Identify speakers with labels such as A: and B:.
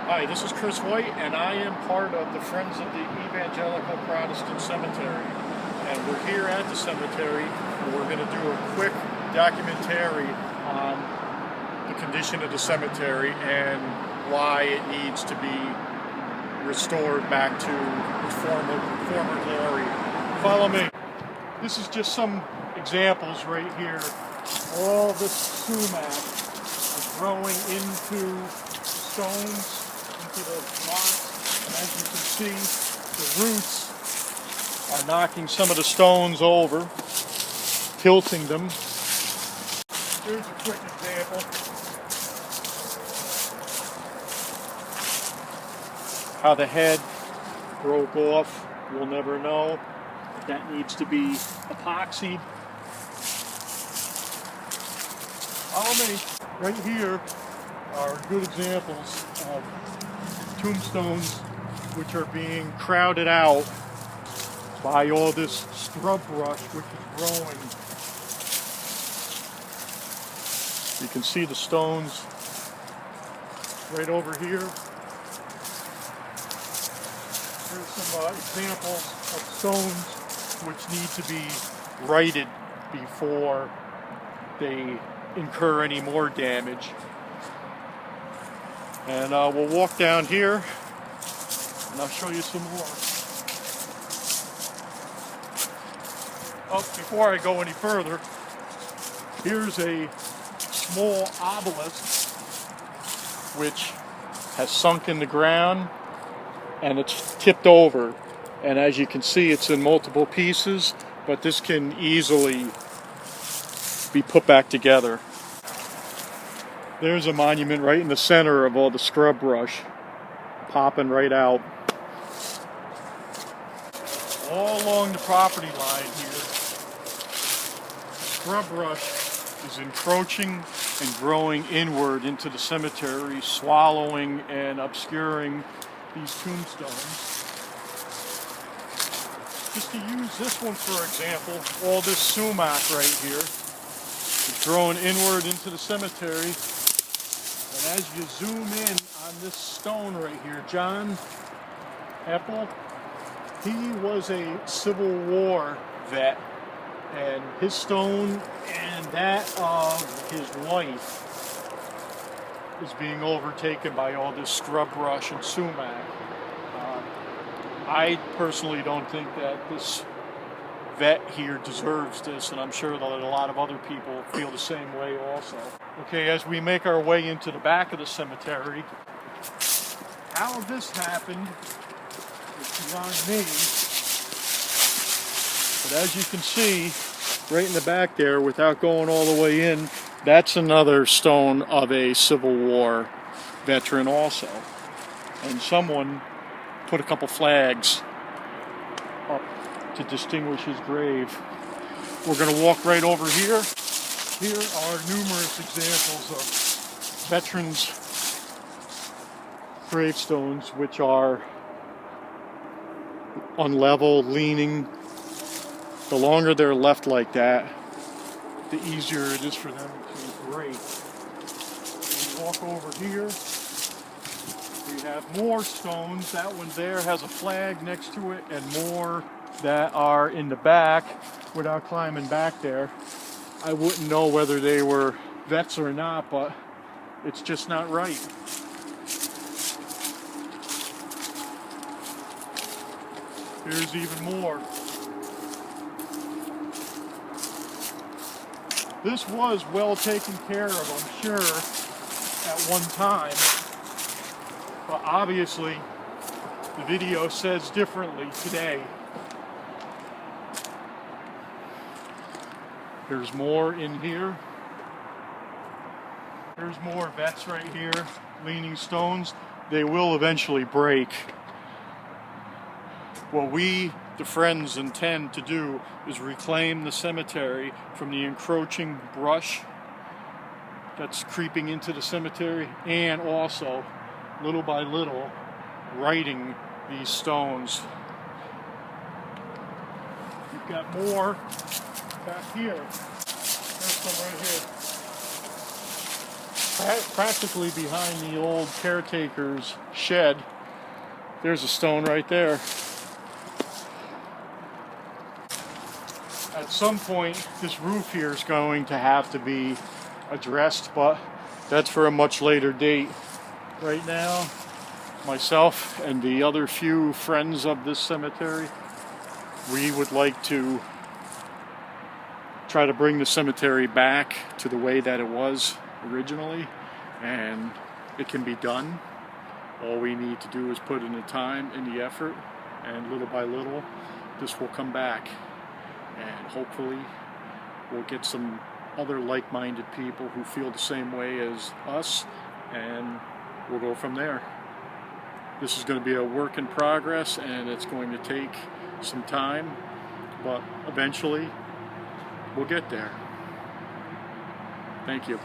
A: Hi, this is Chris White, and I am part of the Friends of the Evangelical Protestant Cemetery. And we're here at the cemetery, and we're going to do a quick documentary on the condition of the cemetery and why it needs to be restored back to its former glory. Follow me. This is just some examples right here. All this sumac is growing into stones, into the moss, and as you can see, the roots are knocking some of the stones over, tilting them. Here's a quick example. How the head broke off, we'll never know. That needs to be epoxied. Follow me. Right here are good examples of tombstones which are being crowded out by all this scrub brush which is growing. You can see the stones right over here. Here's some examples of stones which need to be righted before they incur any more damage. And we'll walk down here and I'll show you some more. Oh, before I go any further, here's a small obelisk which has sunk in the ground and it's tipped over. And as you can see, it's in multiple pieces, but this can easily be put back together. There's a monument right in the center of all the scrub brush, popping right out. All along the property line here, scrub brush is encroaching and growing inward into the cemetery, swallowing and obscuring these tombstones. Just to use this one for example, all this sumac right here is growing inward into the cemetery. And as you zoom in on this stone right here, John Apple, he was a Civil War vet, and his stone and that of his wife is being overtaken by all this scrub brush and sumac. I personally don't think that this vet here deserves this, and I'm sure that a lot of other people feel the same way also. Okay, as we make our way into the back of the cemetery, how this happened is beyond me, but as you can see, right in the back there, without going all the way in, that's another stone of a Civil War veteran also. And someone put a couple flags up to distinguish his grave. We're going to walk right over here. Here are numerous examples of veterans' gravestones which are unlevel, leaning. The longer they're left like that, the easier it is for them to break. We walk over here. We have more stones. That one there has a flag next to it, and more that are in the back without climbing back there. I wouldn't know whether they were vets or not, but it's just not right. Here's even more. This was well taken care of, I'm sure, at one time. But obviously, the video says differently today. There's more in here. There's more vets right here, leaning stones. They will eventually break. What we, the Friends, intend to do is reclaim the cemetery from the encroaching brush that's creeping into the cemetery, and also, little by little, righting these stones. You've got more back here. There's some right here. practically behind the old caretaker's shed. There's a stone right there. At some point, this roof here is going to have to be addressed, but that's for a much later date. Right now, myself and the other few friends of this cemetery, we would like to try to bring the cemetery back to the way that it was originally, and it can be done. All we need to do is put in the time and the effort, and little by little this will come back, and hopefully we'll get some other like-minded people who feel the same way as us, and we'll go from there. This is going to be a work in progress, and it's going to take some time, but eventually we'll get there. Thank you.